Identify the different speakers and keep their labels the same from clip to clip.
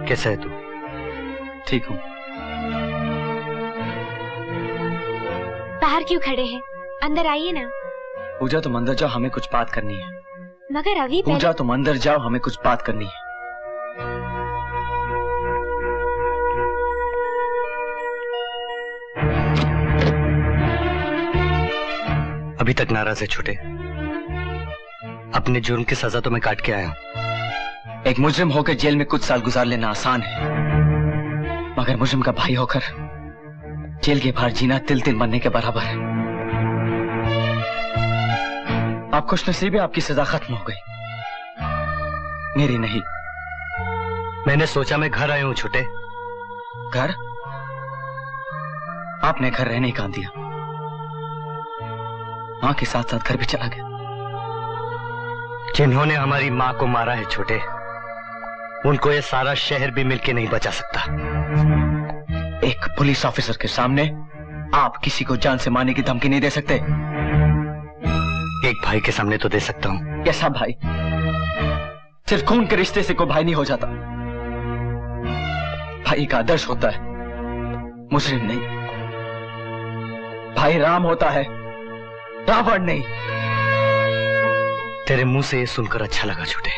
Speaker 1: कैसा है तू?
Speaker 2: ठीक हूँ।
Speaker 3: बाहर क्यों खड़े हैं? अंदर आइए ना।
Speaker 2: पूजा तुम अंदर जाओ, हमें कुछ बात करनी है।
Speaker 3: मगर अभी
Speaker 2: पूजा तुम अंदर जाओ, हमें कुछ बात करनी है।
Speaker 1: अभी तक नाराज है छोटे? अपने जुर्म की सजा तो मैं काट के आया हूं।
Speaker 2: एक मुजरिम होकर जेल में कुछ साल गुजार लेना आसान है, मगर मुजरिम का भाई होकर जेल के बाहर जीना तिल तिल मरने के बराबर है। आप खुशनसीब है, आपकी सजा खत्म हो गई, मेरी नहीं।
Speaker 1: मैंने सोचा मैं घर आया हूं छोटे।
Speaker 2: घर? आपने घर रहने कहां दिया? मां के साथ साथ घर भी चला गया।
Speaker 1: जिन्होंने हमारी मां को मारा है छोटे, उनको ये सारा शहर भी मिलके नहीं बचा सकता।
Speaker 2: एक पुलिस ऑफिसर के सामने आप किसी को जान से मारने की धमकी नहीं दे सकते।
Speaker 1: एक भाई के सामने तो दे सकता हूं।
Speaker 2: कैसा भाई? सिर्फ खून के रिश्ते से कोई भाई नहीं हो जाता। भाई का आदर्श होता है, मुजरिम नहीं। भाई राम होता है, रावण नहीं।
Speaker 1: तेरे मुंह से ये सुनकर अच्छा लगा छोटे।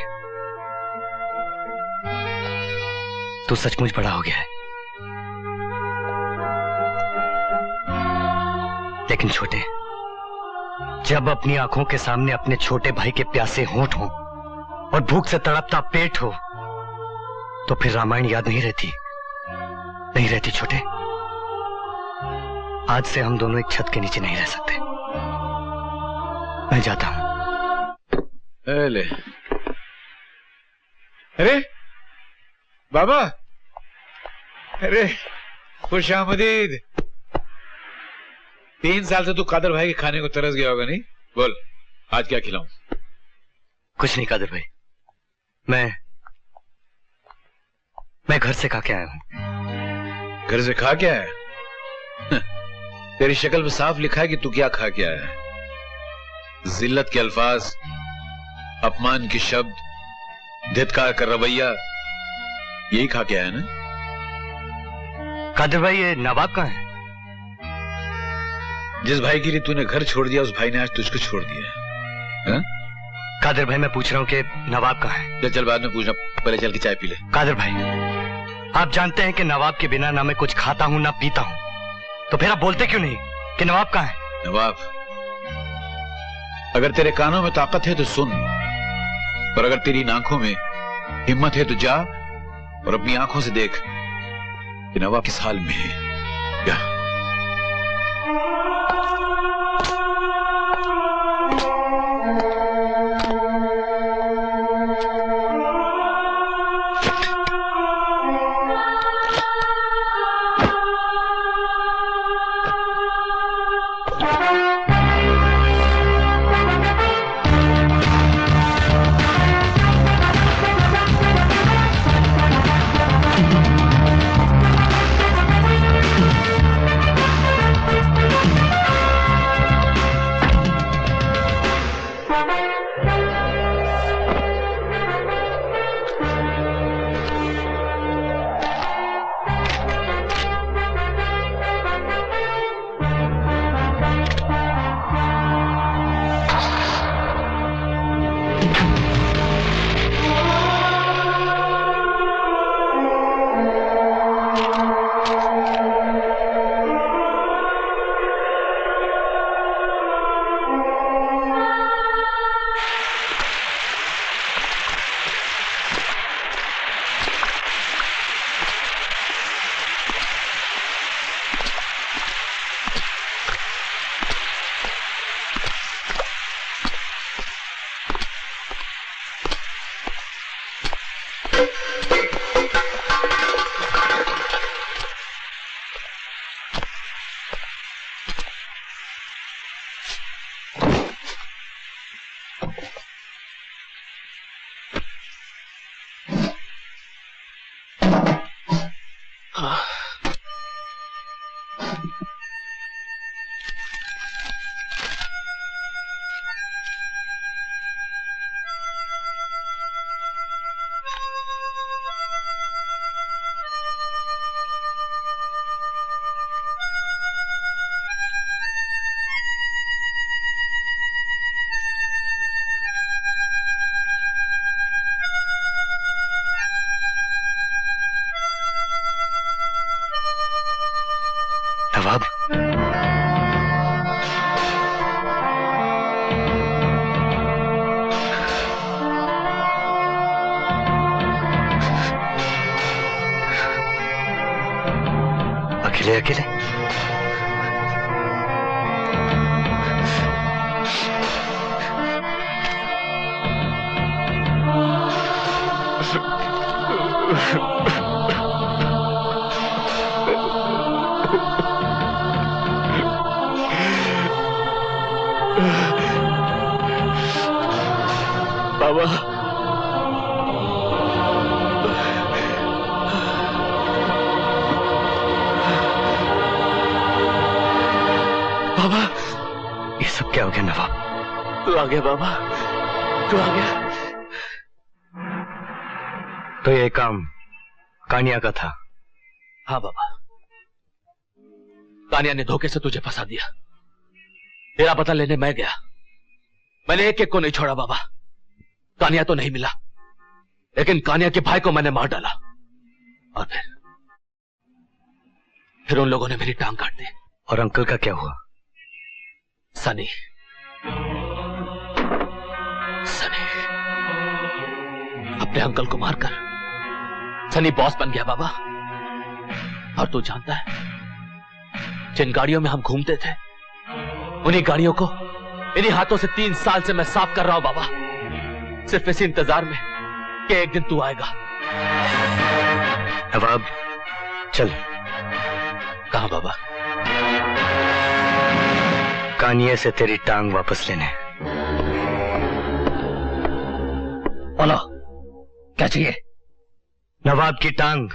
Speaker 1: तू सचमुच बड़ा हो गया है। लेकिन छोटे, जब अपनी आंखों के सामने अपने छोटे भाई के प्यासे होंठ हो और भूख से तड़पता पेट हो, तो फिर रामायण याद नहीं रहती? नहीं रहती छोटे। आज से हम दोनों एक छत के नीचे नहीं रह सकते। मैं जाता हूं।
Speaker 4: ले। अरे बाबा, अरे खुश आमदीद। 3 साल से तू कादर भाई के खाने को तरस गया होगा, नहीं? बोल आज क्या खिलाऊं?
Speaker 1: कुछ नहीं कादर भाई, मैं घर से खा के आया हूं।
Speaker 4: घर से खा के आया? तेरी शक्ल में साफ लिखा है कि तू क्या खा के आया है। जिल्लत के अल्फाज, अपमान के शब्द, धिक्कार का रवैया, यही खा के आया ना?
Speaker 1: कादर भाई, ये नवाब कहाँ है?
Speaker 4: जिस भाई के लिए तूने घर छोड़ दिया, उस भाई ने आज तुझको छोड़ दिया है।
Speaker 1: कादर भाई, मैं पूछ रहा हूँ कि नवाब कहाँ है?
Speaker 4: चल बाद में पूछना, पहले चल के चाय पी ले।
Speaker 1: कादर भाई, आप जानते हैं कि नवाब के बिना ना मैं कुछ खाता हूँ ना पीता हूँ, तो फिर आप बोलते क्यों नहीं कि नवाब कहाँ है?
Speaker 4: नवाब, अगर तेरे कानों में ताकत है तो सुन, और अगर तेरी आंखों में हिम्मत है तो जा और अपनी आंखों से देख कि नवाब किस हाल में है। क्या
Speaker 1: अकेले अकेले।
Speaker 2: बाबा, बाबा,
Speaker 1: ये सब क्या हो गया नवाब?
Speaker 2: तू आ गया बाबा, तू आ गया।
Speaker 1: तो ये काम कानिया का था?
Speaker 2: हाँ बाबा, कानिया ने धोखे से तुझे फंसा दिया। तेरा पता लेने मैं गया, मैंने एक एक को नहीं छोड़ा बाबा। कानिया तो नहीं मिला, लेकिन कानिया के भाई को मैंने मार डाला। और फिर उन लोगों ने मेरी टांग काट दी।
Speaker 1: और अंकल का क्या हुआ?
Speaker 2: सनी अपने अंकल को मारकर सनी बॉस बन गया बाबा। और तू जानता है, जिन गाड़ियों में हम घूमते थे, उन्हीं गाड़ियों को इन्हीं हाथों से 3 साल से मैं साफ कर रहा हूं बाबा, सिर्फ इसी इंतजार में कि एक दिन तू आएगा।
Speaker 1: नवाब चल।
Speaker 2: कहां बाबा?
Speaker 1: कानिया से तेरी टांग वापस लेने।
Speaker 2: बोलो, क्या चाहिए?
Speaker 1: नवाब की टांग।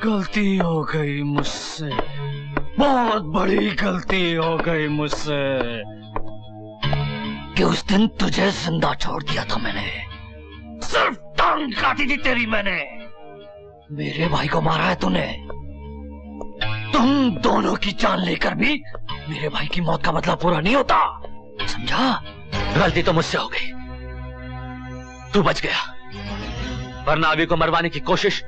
Speaker 5: गलती हो गई मुझसे, बहुत बड़ी गलती हो गई मुझसे कि उस दिन तुझे जिंदा छोड़ दिया था मैंने। सिर्फ टांग काटी थी तेरी मैंने। मेरे भाई को मारा है तूने। तुम दोनों की जान लेकर भी मेरे भाई की मौत का बदला पूरा नहीं होता, समझा?
Speaker 2: गलती तो मुझसे हो गई, तू बच गया, वरना अभी को मरवाने की कोशिश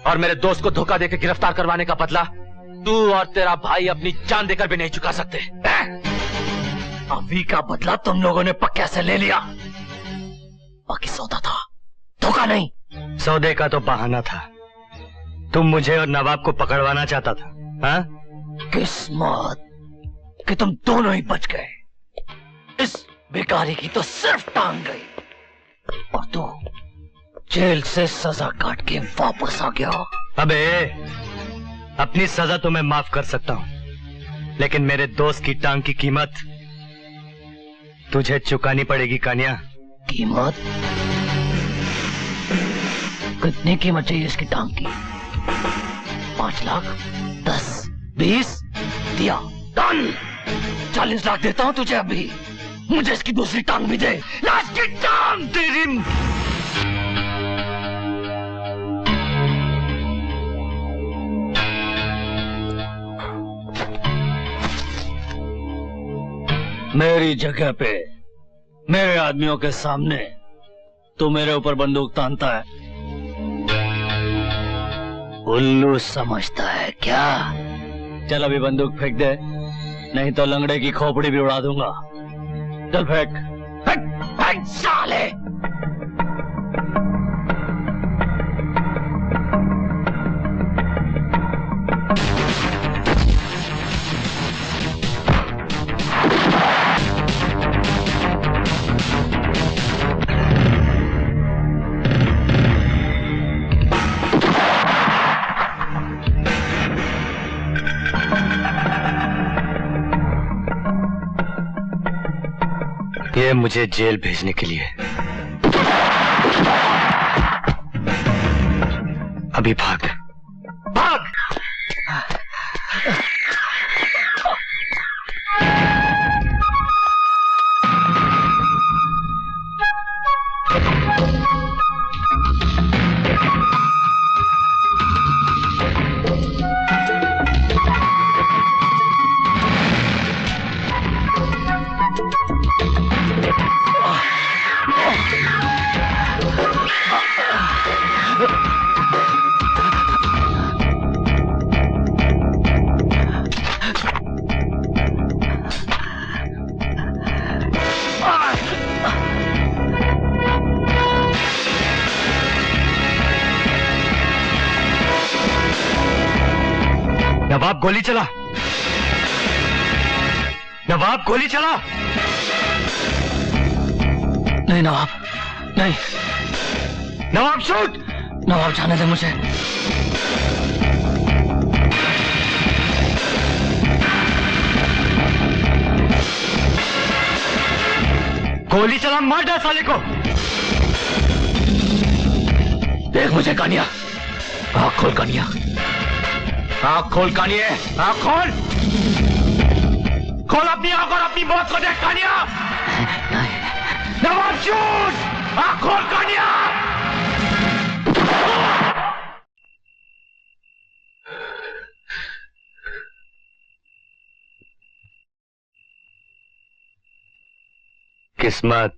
Speaker 2: और मेरे दोस्त को धोखा देकर गिरफ्तार करवाने का बदला तू और तेरा भाई अपनी जान देकर भी नहीं चुका सकते।
Speaker 5: अभी का बदला तुम लोगों ने पक्के से ले लिया, बाकी सौदा था, धोखा नहीं।
Speaker 1: सौदे का तो बहाना था, तुम मुझे और नवाब को पकड़वाना चाहता था। हाँ?
Speaker 5: किस्मत कि तुम दोनों ही बच गए। इस भिखारी की तो सिर्फ टांग गई और तू जेल से सजा काट के वापस आ गया।
Speaker 1: अबे, अपनी सजा तो मैं माफ कर सकता हूं, लेकिन मेरे दोस्त की टांग की कीमत तुझे चुकानी पड़ेगी कानिया।
Speaker 5: कीमत? कितनी कीमत चाहिए इसकी टांग की? 5 लाख, 10, 20? दिया, डन। 40 लाख देता हूं तुझे अभी। मुझे इसकी दूसरी टांग भी दे। लास्ट की टांग तेरी। मेरी जगह पे, मेरे आदमियों के सामने तू मेरे ऊपर बंदूक तानता है, उल्लू समझता है क्या? चल अभी बंदूक फेंक दे, नहीं तो लंगड़े की खोपड़ी भी उड़ा दूंगा। चल फेंक, फेंक, फेंक साले।
Speaker 1: ये मुझे जेल भेजने के लिए। अभी भाग, भाग। नवाब गोली चला। नवाब गोली चला।
Speaker 5: नहीं नवाब, नहीं।
Speaker 1: नवाब शूट।
Speaker 5: नवाब जाने दे मुझे।
Speaker 1: गोली चला, मार डाल साले को।
Speaker 2: देख मुझे कानिया, आँख खोल कानिया, आँख खोल कानिए, आँख खोल, खोल अपनी आँख और अपनी मौत को देख कानिया। नवाब शूट, आँख खोल कानिया।
Speaker 1: किस्मत